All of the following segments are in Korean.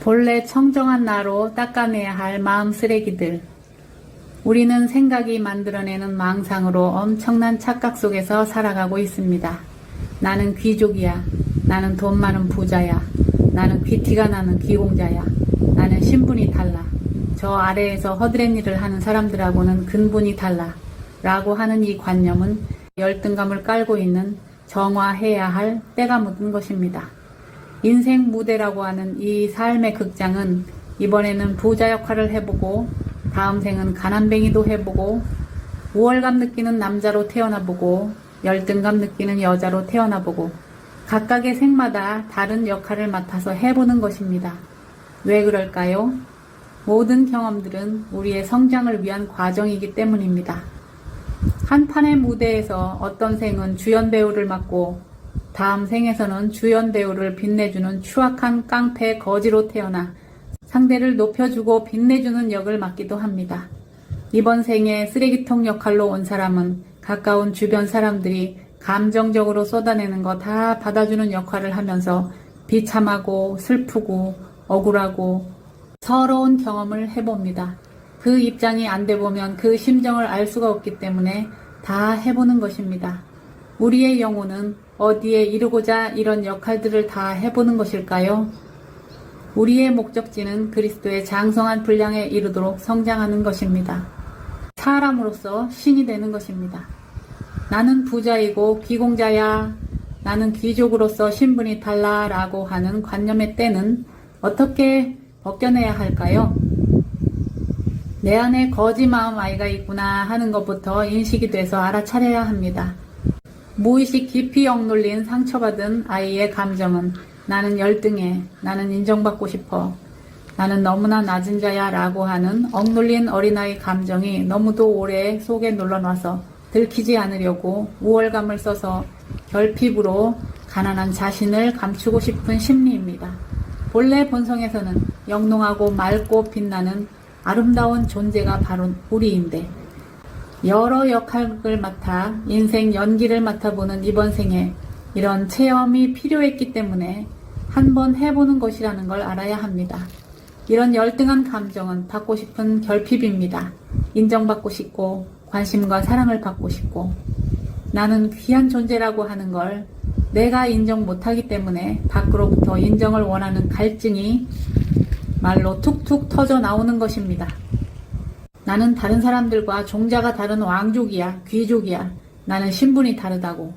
본래 청정한 나로 닦아내야 할 마음 쓰레기들. 우리는 생각이 만들어내는 망상으로 엄청난 착각 속에서 살아가고 있습니다. 나는 귀족이야. 나는 돈 많은 부자야. 나는 귀티가 나는 귀공자야. 나는 신분이 달라. 저 아래에서 허드렛 일을 하는 사람들하고는 근본이 달라. 라고 하는 이 관념은 열등감을 깔고 있는 정화해야 할 때가 묻은 것입니다. 인생 무대라고 하는 이 삶의 극장은 이번에는 부자 역할을 해보고 다음 생은 가난뱅이도 해보고 우월감 느끼는 남자로 태어나보고 열등감 느끼는 여자로 태어나보고 각각의 생마다 다른 역할을 맡아서 해보는 것입니다. 왜 그럴까요? 모든 경험들은 우리의 성장을 위한 과정이기 때문입니다. 한 판의 무대에서 어떤 생은 주연 배우를 맡고 다음 생에서는 주연 배우를 빛내주는 추악한 깡패 거지로 태어나 상대를 높여주고 빛내주는 역을 맡기도 합니다. 이번 생에 쓰레기통 역할로 온 사람은 가까운 주변 사람들이 감정적으로 쏟아내는 거 다 받아주는 역할을 하면서 비참하고 슬프고 억울하고 서러운 경험을 해봅니다. 그 입장이 안 돼 보면 그 심정을 알 수가 없기 때문에 다 해보는 것입니다. 우리의 영혼은 어디에 이르고자 이런 역할들을 다 해보는 것일까요? 우리의 목적지는 그리스도의 장성한 분량에 이르도록 성장하는 것입니다. 사람으로서 신이 되는 것입니다. 나는 부자이고 귀공자야, 나는 귀족으로서 신분이 달라 라고 하는 관념의 때는 어떻게 벗겨내야 할까요? 내 안에 거지 마음 아이가 있구나 하는 것부터 인식이 돼서 알아차려야 합니다. 무의식 깊이 억눌린 상처받은 아이의 감정은 나는 열등해, 나는 인정받고 싶어, 나는 너무나 낮은 자야 라고 하는 억눌린 어린아이 감정이 너무도 오래 속에 눌러놔서 들키지 않으려고 우월감을 써서 결핍으로 가난한 자신을 감추고 싶은 심리입니다. 본래 본성에서는 영롱하고 맑고 빛나는 아름다운 존재가 바로 우리인데 여러 역할을 맡아 인생 연기를 맡아보는 이번 생에 이런 체험이 필요했기 때문에 한번 해보는 것이라는 걸 알아야 합니다. 이런 열등한 감정은 받고 싶은 결핍입니다. 인정받고 싶고 관심과 사랑을 받고 싶고 나는 귀한 존재라고 하는 걸 내가 인정 못하기 때문에 밖으로부터 인정을 원하는 갈증이 말로 툭툭 터져 나오는 것입니다. 나는 다른 사람들과 종자가 다른 왕족이야, 귀족이야. 나는 신분이 다르다고.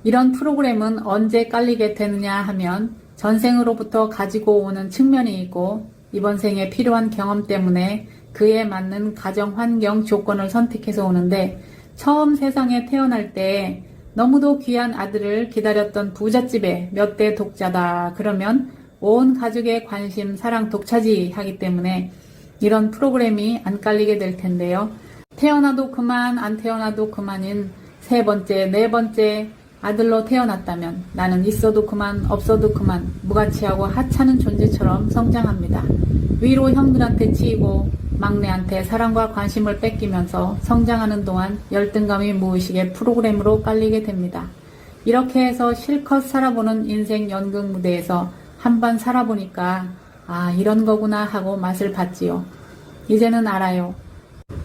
이런 프로그램은 언제 깔리게 되느냐 하면 전생으로부터 가지고 오는 측면이 있고 이번 생에 필요한 경험 때문에 그에 맞는 가정 환경 조건을 선택해서 오는데 처음 세상에 태어날 때 너무도 귀한 아들을 기다렸던 부잣집의 몇 대 독자다 그러면 온 가족의 관심, 사랑 독차지하기 때문에 이런 프로그램이 안 깔리게 될 텐데요. 태어나도 그만, 안 태어나도 그만인 세 번째, 네 번째 아들로 태어났다면 나는 있어도 그만, 없어도 그만, 무가치하고 하찮은 존재처럼 성장합니다. 위로 형들한테 치이고 막내한테 사랑과 관심을 뺏기면서 성장하는 동안 열등감이 무의식의 프로그램으로 깔리게 됩니다. 이렇게 해서 실컷 살아보는 인생 연극 무대에서 한번 살아보니까 아 이런 거구나 하고 맛을 봤지요. 이제는 알아요.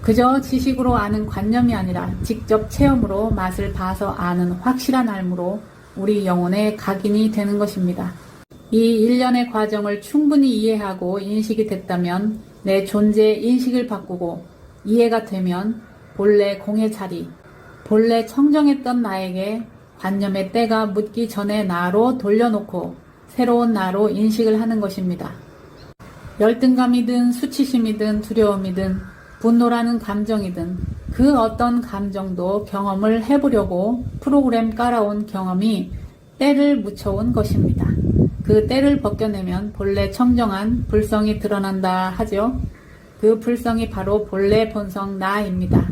그저 지식으로 아는 관념이 아니라 직접 체험으로 맛을 봐서 아는 확실한 알므로 우리 영혼의 각인이 되는 것입니다. 이 일련의 과정을 충분히 이해하고 인식이 됐다면 내 존재 인식을 바꾸고 이해가 되면 본래 공의 자리, 본래 청정했던 나에게 관념의 때가 묻기 전에 나로 돌려놓고 새로운 나로 인식을 하는 것입니다. 열등감이든 수치심이든 두려움이든 분노라는 감정이든 그 어떤 감정도 경험을 해보려고 프로그램 깔아온 경험이 때를 묻혀온 것입니다. 그 때를 벗겨내면 본래 청정한 불성이 드러난다 하죠. 그 불성이 바로 본래 본성 나입니다.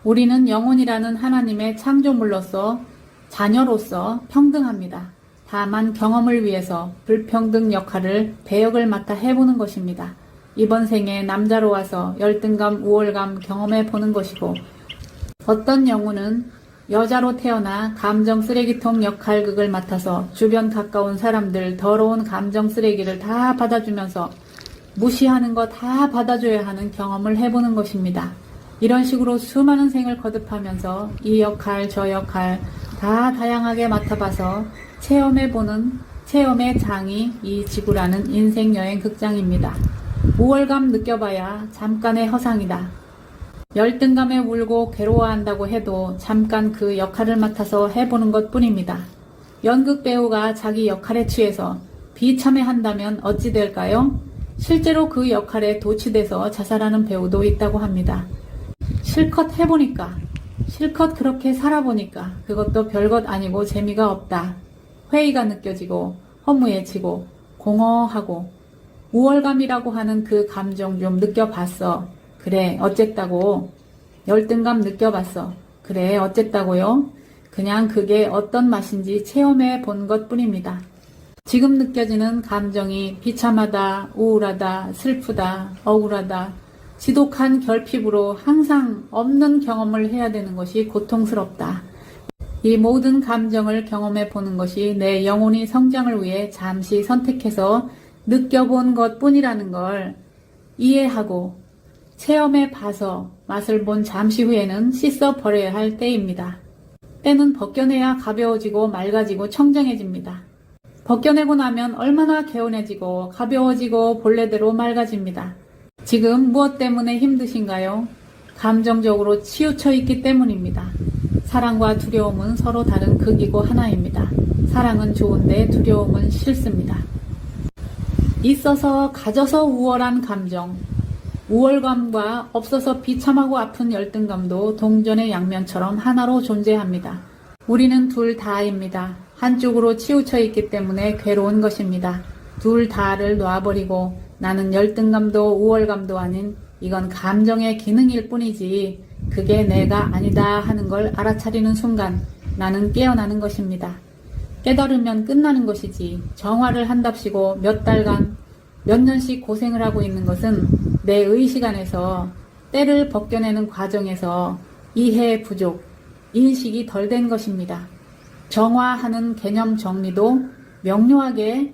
우리는 영혼이라는 하나님의 창조물로서 자녀로서 평등합니다. 다만 경험을 위해서 불평등 역할을 배역을 맡아 해보는 것입니다. 이번 생에 남자로 와서 열등감, 우월감 경험해 보는 것이고 어떤 영혼은 여자로 태어나 감정 쓰레기통 역할극을 맡아서 주변 가까운 사람들 더러운 감정 쓰레기를 다 받아주면서 무시하는 거 다 받아줘야 하는 경험을 해보는 것입니다. 이런 식으로 수많은 생을 거듭하면서 이 역할 저 역할 다 다양하게 맡아봐서 체험해보는 체험의 장이 이 지구라는 인생여행 극장입니다. 우월감 느껴봐야 잠깐의 허상이다. 열등감에 울고 괴로워한다고 해도 잠깐 그 역할을 맡아서 해보는 것 뿐입니다. 연극 배우가 자기 역할에 취해서 비참해한다면 어찌 될까요? 실제로 그 역할에 도취돼서 자살하는 배우도 있다고 합니다. 실컷 해보니까, 실컷 그렇게 살아보니까 그것도 별것 아니고 재미가 없다. 회의가 느껴지고 허무해지고 공허하고 우월감이라고 하는 그 감정 좀 느껴봤어. 그래 어쨌다고. 열등감 느껴봤어. 그래 어쨌다고요. 그냥 그게 어떤 맛인지 체험해 본 것 뿐입니다. 지금 느껴지는 감정이 비참하다, 우울하다, 슬프다, 억울하다, 지독한 결핍으로 항상 없는 경험을 해야 되는 것이 고통스럽다. 이 모든 감정을 경험해 보는 것이 내 영혼이 성장을 위해 잠시 선택해서 느껴본 것 뿐이라는 걸 이해하고 체험해 봐서 맛을 본 잠시 후에는 씻어 버려야 할 때입니다. 때는 벗겨내야 가벼워지고 맑아지고 청정해집니다. 벗겨내고 나면 얼마나 개운해지고 가벼워지고 본래대로 맑아집니다. 지금 무엇 때문에 힘드신가요? 감정적으로 치우쳐 있기 때문입니다. 사랑과 두려움은 서로 다른 극이고 하나입니다. 사랑은 좋은데 두려움은 싫습니다. 있어서 가져서 우월한 감정, 우월감과 없어서 비참하고 아픈 열등감도 동전의 양면처럼 하나로 존재합니다. 우리는 둘 다입니다. 한쪽으로 치우쳐 있기 때문에 괴로운 것입니다. 둘 다를 놔버리고 나는 열등감도 우월감도 아닌 이건 감정의 기능일 뿐이지 그게 내가 아니다 하는 걸 알아차리는 순간 나는 깨어나는 것입니다. 깨달으면 끝나는 것이지 정화를 한답시고 몇 달간 몇 년씩 고생을 하고 있는 것은 내 의식 안에서 때를 벗겨내는 과정에서 이해 부족, 인식이 덜 된 것입니다. 정화하는 개념 정리도 명료하게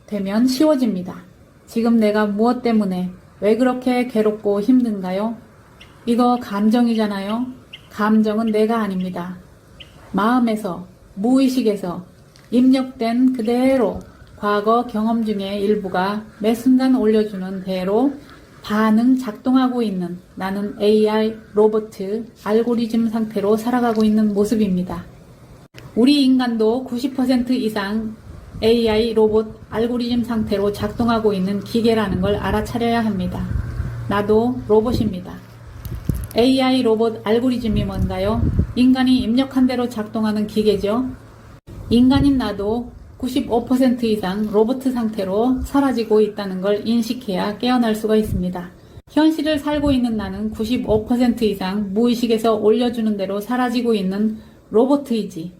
되면 쉬워집니다. 지금 내가 무엇 때문에 왜 그렇게 괴롭고 힘든가요? 이거 감정이잖아요. 감정은 내가 아닙니다. 마음에서, 무의식에서 입력된 그대로 과거 경험 중의 일부가 매 순간 올려주는 대로 반응 작동하고 있는 나는 AI, 로봇, 알고리즘 상태로 살아가고 있는 모습입니다. 우리 인간도 90% 이상 AI, 로봇, 알고리즘 상태로 작동하고 있는 기계라는 걸 알아차려야 합니다. 나도 로봇입니다. AI, 로봇, 알고리즘이 뭔가요? 인간이 입력한 대로 작동하는 기계죠. 인간인 나도 95% 이상 로봇 상태로 사라지고 있다는 걸 인식해야 깨어날 수가 있습니다. 현실을 살고 있는 나는 95% 이상 무의식에서 올려주는 대로 사라지고 있는 로봇이지.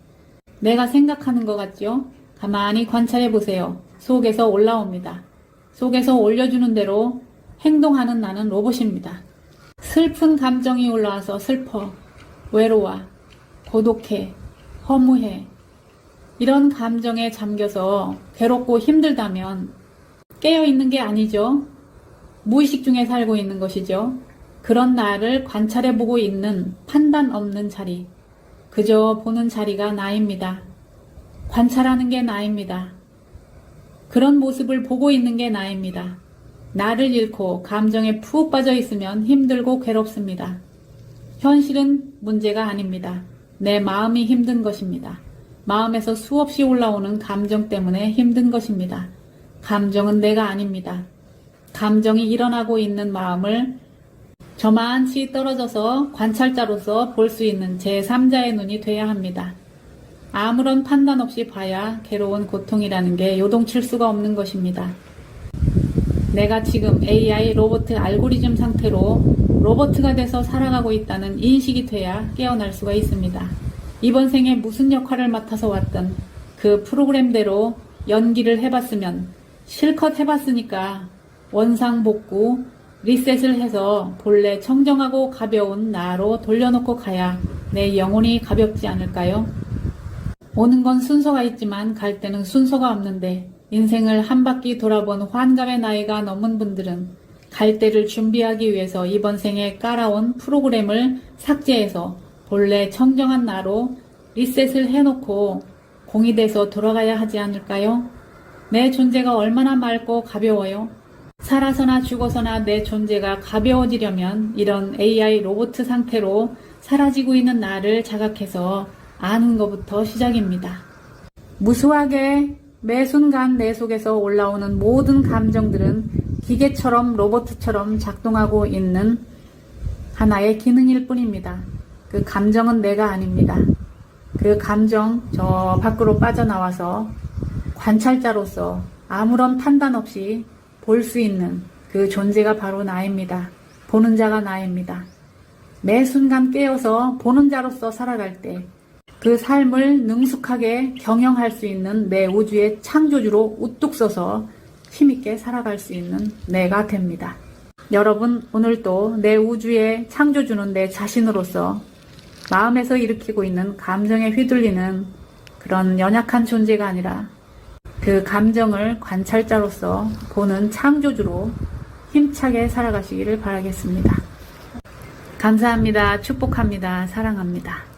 내가 생각하는 것 같죠? 가만히 관찰해 보세요. 속에서 올라옵니다. 속에서 올려주는 대로 행동하는 나는 로봇입니다. 슬픈 감정이 올라와서 슬퍼, 외로워, 고독해, 허무해. 이런 감정에 잠겨서 괴롭고 힘들다면 깨어있는 게 아니죠. 무의식 중에 살고 있는 것이죠. 그런 나를 관찰해보고 있는 판단 없는 자리, 그저 보는 자리가 나입니다. 관찰하는 게 나입니다. 그런 모습을 보고 있는 게 나입니다. 나를 잃고 감정에 푹 빠져 있으면 힘들고 괴롭습니다. 현실은 문제가 아닙니다. 내 마음이 힘든 것입니다. 마음에서 수없이 올라오는 감정 때문에 힘든 것입니다. 감정은 내가 아닙니다. 감정이 일어나고 있는 마음을 저만치 떨어져서 관찰자로서 볼 수 있는 제3자의 눈이 돼야 합니다. 아무런 판단 없이 봐야 괴로운 고통이라는 게 요동칠 수가 없는 것입니다. 내가 지금 AI, 로봇, 알고리즘 상태로 로봇가 돼서 살아가고 있다는 인식이 돼야 깨어날 수가 있습니다. 이번 생에 무슨 역할을 맡아서 왔던 그 프로그램대로 연기를 해봤으면 실컷 해봤으니까 원상복구, 리셋을 해서 본래 청정하고 가벼운 나로 돌려놓고 가야 내 영혼이 가볍지 않을까요? 오는 건 순서가 있지만 갈 때는 순서가 없는데 인생을 한 바퀴 돌아본 환갑의 나이가 넘은 분들은 갈 때를 준비하기 위해서 이번 생에 깔아온 프로그램을 삭제해서 본래 청정한 나로 리셋을 해놓고 공이 돼서 돌아가야 하지 않을까요? 내 존재가 얼마나 맑고 가벼워요? 살아서나 죽어서나 내 존재가 가벼워지려면 이런 AI 로봇 상태로 사라지고 있는 나를 자각해서 아는 것부터 시작입니다. 무수하게 매 순간 내 속에서 올라오는 모든 감정들은 기계처럼 로봇처럼 작동하고 있는 하나의 기능일 뿐입니다. 그 감정은 내가 아닙니다. 그 감정 저 밖으로 빠져나와서 관찰자로서 아무런 판단 없이 볼 수 있는 그 존재가 바로 나입니다. 보는 자가 나입니다. 매 순간 깨어서 보는 자로서 살아갈 때 그 삶을 능숙하게 경영할 수 있는 내 우주의 창조주로 우뚝 서서 힘있게 살아갈 수 있는 내가 됩니다. 여러분, 오늘도 내 우주의 창조주는 내 자신으로서 마음에서 일으키고 있는 감정에 휘둘리는 그런 연약한 존재가 아니라 그 감정을 관찰자로서 보는 창조주로 힘차게 살아가시기를 바라겠습니다. 감사합니다. 축복합니다. 사랑합니다.